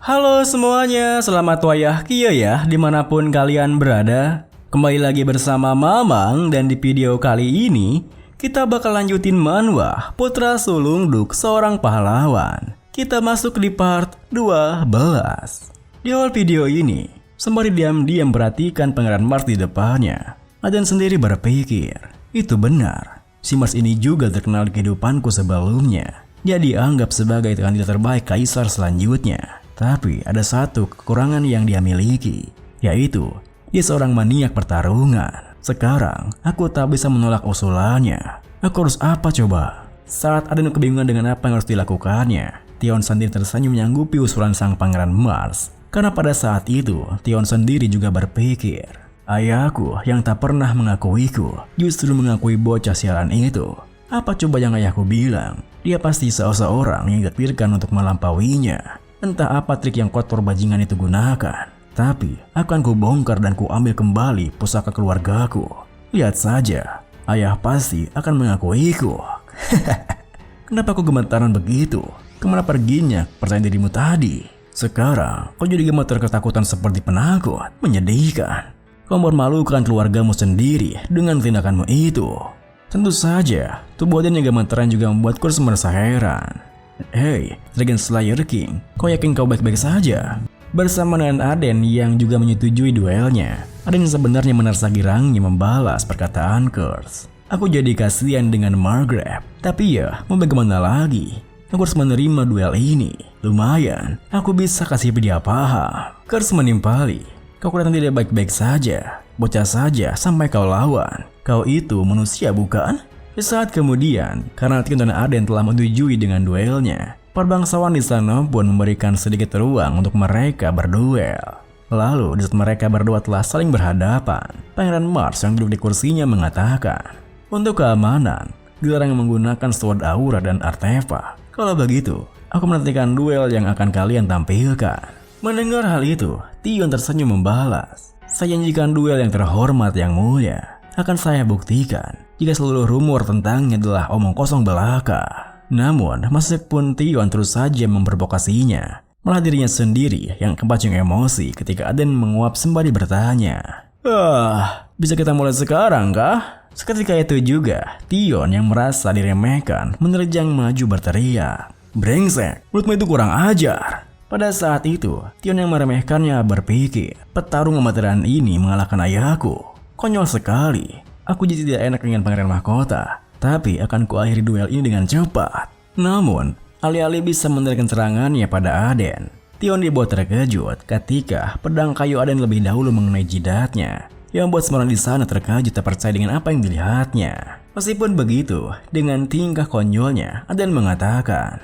Halo semuanya, selamat wayah kia ya dimanapun kalian berada. Kembali lagi bersama Mamang dan di video kali ini kita bakal lanjutin manhwa Putra Sulung Duk Seorang Pahlawan. Kita masuk di part 12. Di awal video ini, sembari diam-diam perhatikan Pangeran Mars di depannya, Aden sendiri berpikir, itu benar, si Mars ini juga terkenal di kehidupanku sebelumnya. Dia dianggap sebagai kandidat terbaik kaisar selanjutnya. Tapi ada satu kekurangan yang dia miliki, yaitu dia seorang maniak pertarungan. Sekarang aku tak bisa menolak usulannya. Aku harus apa coba? Saat Aden kebingungan dengan apa yang harus dilakukannya, Tion sendiri tersenyum menyanggupi usulan sang Pangeran Mars. Karena pada saat itu Tion sendiri juga berpikir, ayahku yang tak pernah mengakuiku justru mengakui bocah sialan itu. Apa coba yang ayahku bilang? Dia pasti seseorang yang dipikirkan untuk melampauinya. Entah apa trik yang kotor bajingan itu gunakan, tapi akan kubongkar dan kuambil kembali pusaka keluargaku. Lihat saja, ayah pasti akan mengakuiku. Kenapa kau gemetaran begitu? Kemana perginya percaya dirimu tadi? Sekarang kau jadi gemetar ketakutan seperti penakut. Menyedihkan. Kau mempermalukan keluargamu sendiri dengan tindakanmu itu. Tentu saja, tubuh Aden yang gemetaran juga membuatku merasa heran. Hey, Dragon Slayer King, kau yakin kau baik-baik saja? Bersama dengan Aden yang juga menyetujui duelnya, Aden sebenarnya menersa girangnya membalas perkataan Curse. Aku jadi kasihan dengan Margrave, tapi ya, mau bagaimana lagi? Aku harus menerima duel ini. Lumayan, aku bisa kasih dia paham. Curse menimpali, kau kelihatan tidak baik-baik saja. Bocah saja sampai kau lawan. Kau itu manusia bukan? Saat kemudian, karena Tion dan Aden telah menyetujui dengan duelnya, para bangsawan di sana pun memberikan sedikit ruang untuk mereka berduel. Lalu, di saat mereka berdua telah saling berhadapan, Pangeran Mars yang duduk di kursinya mengatakan, untuk keamanan, dilarang menggunakan sword aura dan artefak. Kalau begitu, aku menantikan duel yang akan kalian tampilkan. Mendengar hal itu, Tion tersenyum membalas, saya janjikan duel yang terhormat yang mulia. Akan saya buktikan jika seluruh rumor tentangnya adalah omong kosong belaka. Namun, meskipun Tion terus saja memprovokasinya, malah dirinya sendiri yang kepancing emosi ketika Aden menguap sembari bertanya, bisa kita mulai sekarang kah? Seketika itu juga, Tion yang merasa diremehkan menerjang maju berteriak, brengsek, mulutmu itu kurang ajar. Pada saat itu, Tion yang meremehkannya berpikir, petarung amateran ini mengalahkan ayahku. Konyol sekali. Aku jadi tidak enak dengan Pangeran Mahkota, tapi akan kuakhiri duel ini dengan cepat. Namun, alih-alih bisa menerima serangannya pada Aden, Tion dibuat terkejut ketika pedang kayu Aden lebih dahulu mengenai jidatnya, yang membuat semua orang di sana terkejut tak percaya dengan apa yang dilihatnya. Meskipun begitu, dengan tingkah konyolnya, Aden mengatakan,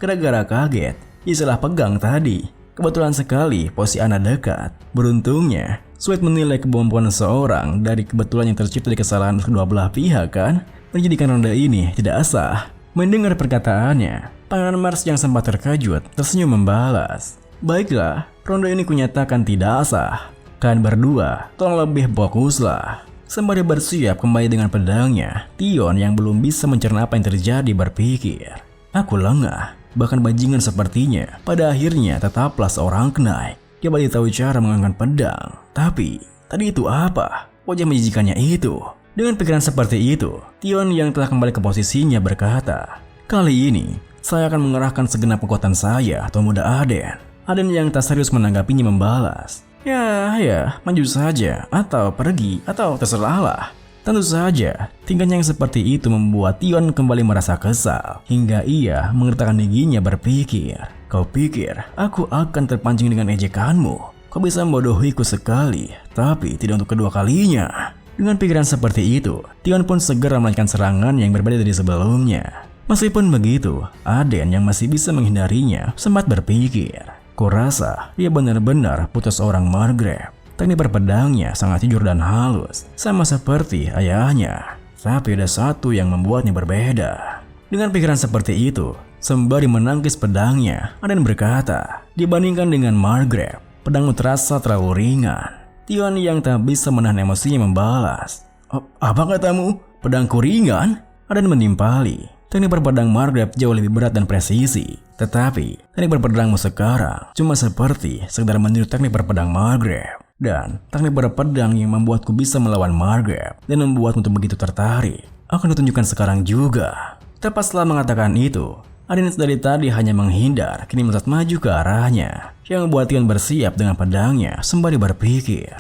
gara-gara kaget, istilah pegang tadi. Kebetulan sekali posisi Ana dekat. Beruntungnya, Sweet menilai kemampuan seseorang dari kebetulan yang tercipta di kesalahan kedua belah pihak kan, menjadikan ronde ini tidak sah. Mendengar perkataannya, Pangeran Mars yang sempat terkejut tersenyum membalas, baiklah, ronde ini kunyatakan tidak sah. Kalian berdua, tolong lebih fokuslah. Sembari bersiap kembali dengan pedangnya, Tion yang belum bisa mencerna apa yang terjadi berpikir, aku lengah, bahkan bajingan sepertinya, pada akhirnya tetaplah seorang knight. Dia baru tahu cara mengangkat pedang. Tapi, tadi itu apa? Wajah menjijikannya itu. Dengan pikiran seperti itu, Tion yang telah kembali ke posisinya berkata, kali ini, saya akan mengerahkan segenap kekuatan saya, Tuan Muda Aden. Aden yang tak serius menanggapinya membalas, ya, maju saja, atau pergi, atau terserahlah. Tentu saja, tingkahnya yang seperti itu membuat Tion kembali merasa kesal, hingga ia mengertakkan giginya berpikir, kau pikir aku akan terpancing dengan ejekanmu? Kau bisa membodohiku sekali, tapi tidak untuk kedua kalinya. Dengan pikiran seperti itu, Tion pun segera melanjutkan serangan yang berbeda dari sebelumnya. Meskipun begitu, Aden yang masih bisa menghindarinya sempat berpikir, kurasa dia benar-benar putus seorang Margrave. Teknik berpedangnya sangat jujur dan halus, sama seperti ayahnya. Tapi ada satu yang membuatnya berbeda. Dengan pikiran seperti itu, sembari menangkis pedangnya, Aden berkata, dibandingkan dengan Margrave, pedangmu terasa terlalu ringan. Tion yang tak bisa menahan emosinya membalas, apa katamu? Pedangku ringan? Aden menimpali, teknik berpedang Margrave jauh lebih berat dan presisi. Tetapi, teknik berpedangmu sekarang cuma seperti sekedar meniru teknik berpedang Margrave. Dan teknik berpedang yang membuatku bisa melawan Margrave dan membuatmu begitu tertarik akan ditunjukkan sekarang juga. Tepat setelah mengatakan itu, Aden dari tadi hanya menghindar, kini melesat maju ke arahnya, yang membuat Tion bersiap dengan pedangnya sembari berpikir.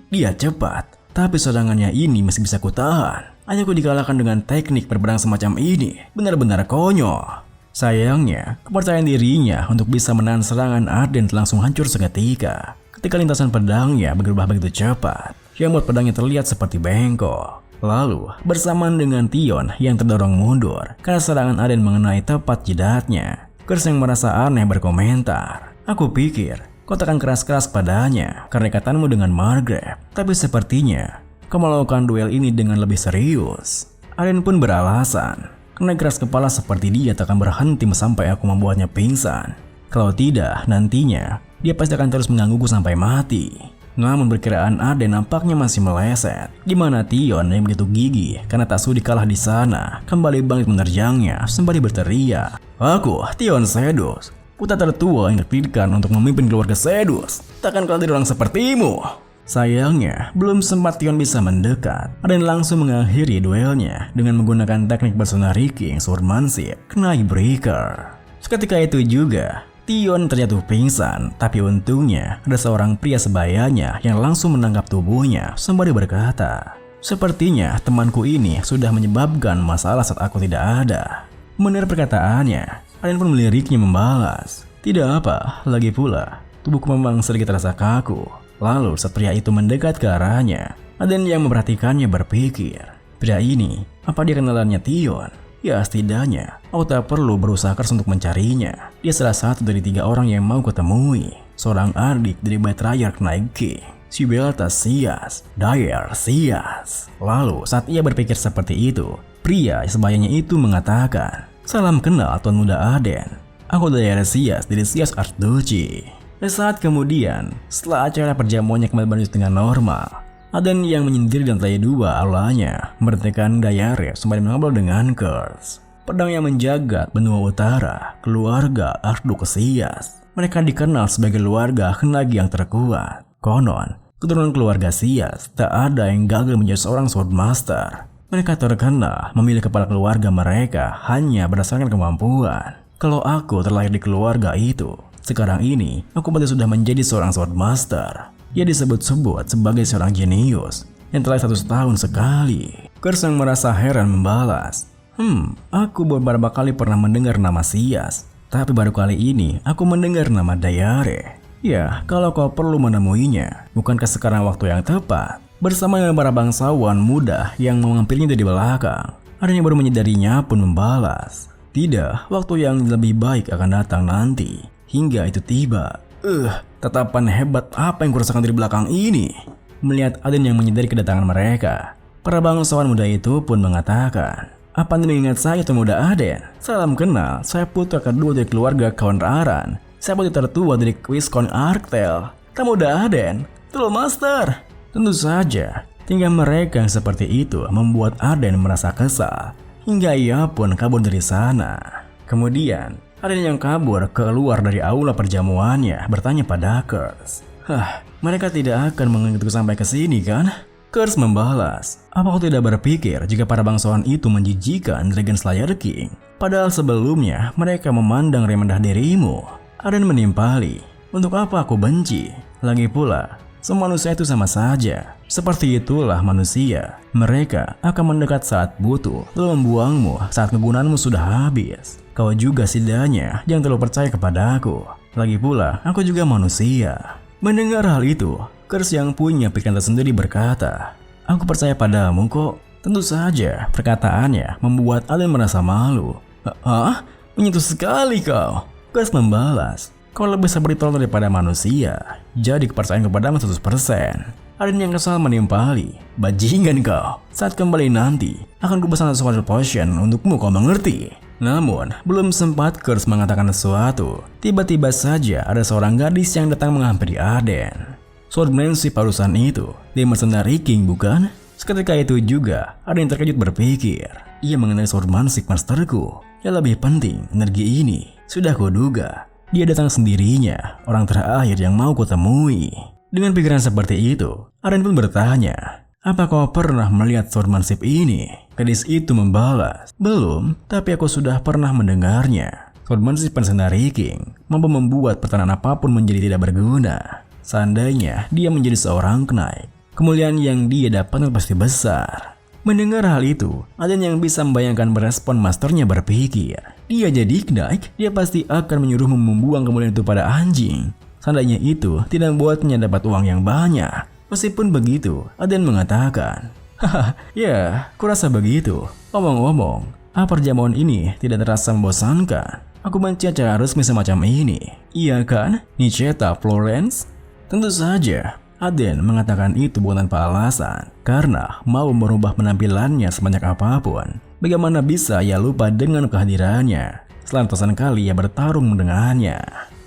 Dia cepat, tapi serangannya ini masih bisa kutahan. Hanya aku dikalahkan dengan teknik berpedang semacam ini, benar-benar konyol. Sayangnya, kepercayaan dirinya untuk bisa menahan serangan Aden langsung hancur seketika ketika lintasan pedangnya berubah begitu cepat, yang membuat pedangnya terlihat seperti bengkok. Lalu, bersamaan dengan Tion yang terdorong mundur karena serangan Aden mengenai tepat jidatnya, Curse yang merasa aneh berkomentar, "Aku pikir kau tekan keras-keras padanya karena ikatanmu dengan Margrave, tapi sepertinya kau melakukan duel ini dengan lebih serius." Aden pun beralasan, karena keras kepala seperti dia tak akan berhenti sampai aku membuatnya pingsan. Kalau tidak, nantinya dia pasti akan terus menggangguku sampai mati. Namun perkiraan Aden nampaknya masih meleset, di mana Tion yang begitu gigih karena tak sudi kalah di sana kembali bangkit menerjangnya sembari berteriak, "Aku, Tion Sedus, putra tertua yang dipilihkan untuk memimpin keluarga Sedus. Takkan kau jadi orang sepertimu?" Sayangnya, belum sempat Tion bisa mendekat, Aden langsung mengakhiri duelnya dengan menggunakan teknik Persona Riking Swordmanship Knight Breaker. Seketika itu juga, Tion terjatuh pingsan, tapi untungnya ada seorang pria sebayanya yang langsung menangkap tubuhnya sembari berkata, "Sepertinya temanku ini sudah menyebabkan masalah saat aku tidak ada." Mendengar perkataannya, Aden pun meliriknya membalas, "Tidak apa, lagi pula, tubuhku memang sedikit terasa kaku." Lalu saat pria itu mendekat ke arahnya, Aden yang memperhatikannya berpikir, pria ini, apa dia kenalannya Tion? Ya setidaknya, aku tak perlu berusaha keras untuk mencarinya. Dia salah satu dari 3 orang yang mau kutemui. Seorang adik dari Patriarch Night King, Sibelta Sias, Dyer Sias. Lalu saat ia berpikir seperti itu, pria sebayanya itu mengatakan, "Salam kenal Tuan Muda Aden. Aku Dyer Sias dari Sias Archduchy." Saat kemudian, setelah acara perjamuannya kembali berlanjut dengan normal, Aden yang menyendiri dan lantai 2 aulanya memberhentikan Dayare sembari mengobrol dengan Curse, pedang yang menjaga benua utara, keluarga Archduke Sias. Mereka dikenal sebagai keluarga Khenagi yang terkuat. Konon, keturunan keluarga Sias tak ada yang gagal menjadi seorang Swordmaster. Mereka terkenal memilih kepala keluarga mereka hanya berdasarkan kemampuan. Kalau aku terlahir di keluarga itu, sekarang ini, aku berarti sudah menjadi seorang Swordmaster. Ia disebut-sebut sebagai seorang jenius yang telah 100 tahun sekali. Curse yang merasa heran membalas, aku beberapa kali pernah mendengar nama Sias, tapi baru kali ini aku mendengar nama Dayare. Ya, kalau kau perlu menemuinya, bukankah sekarang waktu yang tepat?" Bersama dengan para bangsawan muda yang menghampirinya dari belakang, ada yang baru menyadarinya pun membalas, "Tidak, waktu yang lebih baik akan datang nanti." Hingga itu tiba. Tatapan hebat apa yang kurasakan dari belakang ini? Melihat Aden yang menyadari kedatangan mereka, para bangsawan muda itu pun mengatakan, "Apa Anda mengingat saya Tuan Muda Aden? Salam kenal, saya putra kedua dari keluarga Count Aran. Saya putra tertua dari Viscount Arctel. Tuan Muda Aden, Tuan Master." Tentu saja, tinggal mereka yang seperti itu membuat Aden merasa kesal, hingga ia pun kabur dari sana. Kemudian, Aden yang kabur keluar dari aula perjamuannya bertanya pada Curse, "Mereka tidak akan mengikutku sampai ke sini kan?" Curse membalas, "Apa kau tidak berpikir jika para bangsawan itu menjijikan Dragon Slayer King? Padahal sebelumnya mereka memandang rendah dirimu." Aden menimpali, "Untuk apa aku benci? Lagi pula, semua manusia itu sama saja. Seperti itulah manusia. Mereka akan mendekat saat butuh, lalu membuangmu saat kegunaanmu sudah habis. Kau juga setidaknya jangan terlalu percaya kepada aku. Lagi pula, aku juga manusia." Mendengar hal itu, Curse yang punya pikiran tersendiri berkata, "Aku percaya padamu kok." Tentu saja, perkataannya membuat Aden merasa malu. Menyentuh sekali kau." Curse membalas, "Kau lebih seperti troll daripada manusia. Jadi kepercayaan kepadamu 100%. Aden yang kesal menimpali, "Bajingan kau. Saat kembali nanti, akan kupesan sesuatu potion untukmu, kau mengerti?" Namun, belum sempat Curse mengatakan sesuatu, tiba-tiba saja ada seorang gadis yang datang menghampiri Aden. Swordmanship parusan itu, dia Persona Riking bukan? Seketika itu juga, ada yang terkejut berpikir, ia mengenali Swordmanship Masterku. Yang lebih penting, energi ini sudah kuduga. Dia datang sendirinya, orang terakhir yang mau kutemui. Dengan pikiran seperti itu, Arden pun bertanya, "Apa kau pernah melihat Swordmanship ini?" Gadis itu membalas, "Belum, tapi aku sudah pernah mendengarnya. Swordmanship Pensenari King mampu membuat pertahanan apapun menjadi tidak berguna. Seandainya dia menjadi seorang knight, kemuliaan yang dia dapatkan pasti besar." Mendengar hal itu, ada yang bisa membayangkan merespon masternya berpikir, dia jadi knight, dia pasti akan menyuruhmu membuang kemuliaan itu pada anjing. Seandainya itu tidak membuatnya dapat uang yang banyak. Meskipun begitu, Aden mengatakan, "Haha, ya, kurasa begitu. Ngomong-ngomong, apa perjamuan ini tidak terasa membosankan? Aku benci acara resmi semacam ini. Iya kan, Nicheta Florence?" Tentu saja, Aden mengatakan itu bukan tanpa alasan, karena mau merubah penampilannya sebanyak apapun. Bagaimana bisa ia lupa dengan kehadirannya? Setelah ratusan kali ia bertarung dengannya.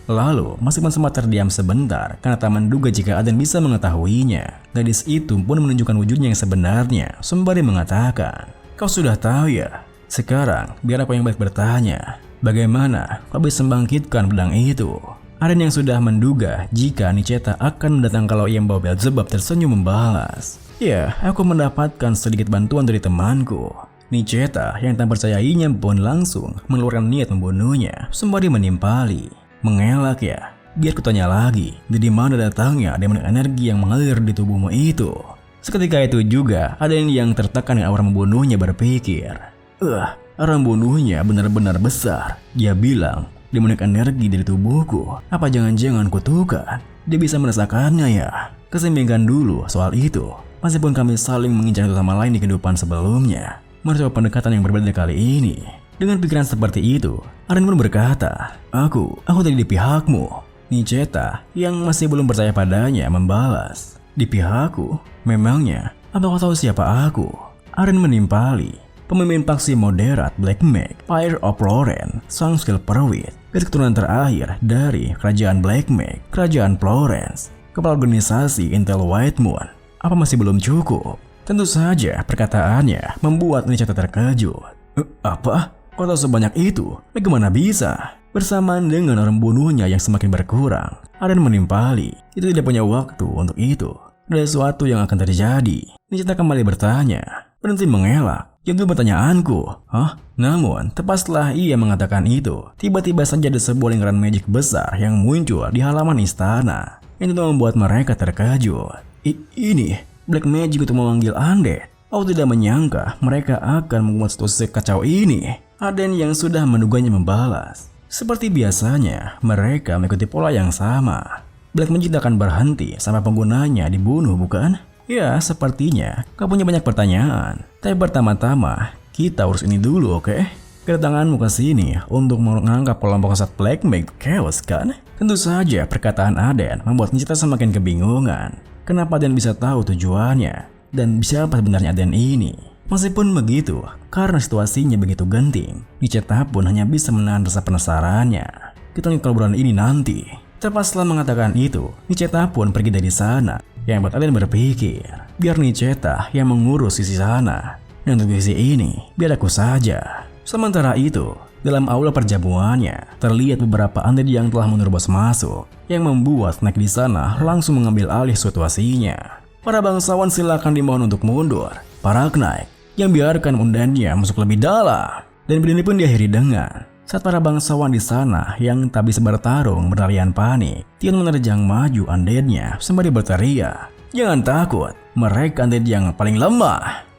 Lalu, meskipun sempat terdiam sebentar, karena tak menduga jika Aden bisa mengetahuinya, gadis itu pun menunjukkan wujudnya yang sebenarnya, sembari mengatakan, "Kau sudah tahu ya? Sekarang, biar aku yang baik bertanya, bagaimana kau bisa membangkitkan pedang itu?" Aden yang sudah menduga jika Nicheta akan datang kalau ia membawa Beelzebub tersenyum membalas, "Ya, aku mendapatkan sedikit bantuan dari temanku." Nicheta yang tak percayainya pun langsung mengeluarkan niat membunuhnya, sembari menimpali. "Mengelak ya? Biar kutanya lagi, dari mana datangnya demon energi yang mengalir di tubuhmu itu?" Seketika itu juga, ada yang tertekan dengan aura membunuhnya berpikir, aura membunuhnya benar-benar besar." Dia bilang, "Demonic energi dari tubuhku, apa jangan-jangan kutukan? Dia bisa merasakannya ya?" Kesampingkan dulu soal itu, meskipun kami saling mengincar satu sama lain di kehidupan sebelumnya, mencoba pendekatan yang berbeda kali ini. Dengan pikiran seperti itu, Arden pun berkata, Aku tadi di pihakmu." Nicheta yang masih belum percaya padanya membalas, "Di pihakku? Memangnya, apa kau tahu siapa aku?" Arden menimpali, "Pemimpin faksi moderat Black Mage, Fire of Florence, sang skill perawit, dari keturunan terakhir dari kerajaan Black Mage, kerajaan Florence, kepala organisasi Intel White Moon. Apa masih belum cukup?" Tentu saja perkataannya membuat Nicheta terkejut. Apa? Kau tahu sebanyak itu? Bagaimana bisa?" Bersamaan dengan orang bunuhnya yang semakin berkurang, Arden menimpali, "Itu tidak punya waktu untuk itu. Ada sesuatu yang akan terjadi." Nicheta kembali bertanya, "Berhenti mengelak. Itu pertanyaanku." Namun, tepat setelah ia mengatakan itu, tiba-tiba saja ada sebuah lingkaran magic besar yang muncul di halaman istana. Yang tentu membuat mereka terkejut. Ini Black Magic untuk memanggil undead. Aku tidak menyangka mereka akan membuat situasi kacau ini." Aden yang sudah menduganya membalas, "Seperti biasanya, mereka mengikuti pola yang sama. Black Magic akan berhenti sampai penggunanya dibunuh, bukan?" "Ya, sepertinya kau punya banyak pertanyaan. Tapi pertama-tama, kita urus ini dulu, oke? Kedatanganmu ke sini untuk menangkap kelompok sesat Black Magic Chaos, kan?" Tentu saja perkataan Aden membuat Nicheta semakin kebingungan. Kenapa Aden bisa tahu tujuannya? Dan siapa sebenarnya Aden ini? Meskipun begitu, karena situasinya begitu genting, Nicheta pun hanya bisa menahan rasa penasarannya. "Kita lanjut obrolan ini nanti." Tepat setelah mengatakan itu, Nicheta pun pergi dari sana. Yang membuat Aden berpikir, biar Nicheta yang mengurus sisi sana, dan untuk sisi ini, biar aku saja. Sementara itu, dalam aula perjamuannya, terlihat beberapa undead yang telah menerobos masuk, yang membuat Snake di sana langsung mengambil alih situasinya. "Para bangsawan silakan dimohon untuk mundur. Para knight, yang biarkan undannya masuk lebih dalam." Dan video ini pun diakhiri dengan saat para bangsawan di sana yang tak bisa bertarung berlarian panik, Tion menerjang maju undeadnya sembari berteriak, "Jangan takut, mereka undead yang paling lemah."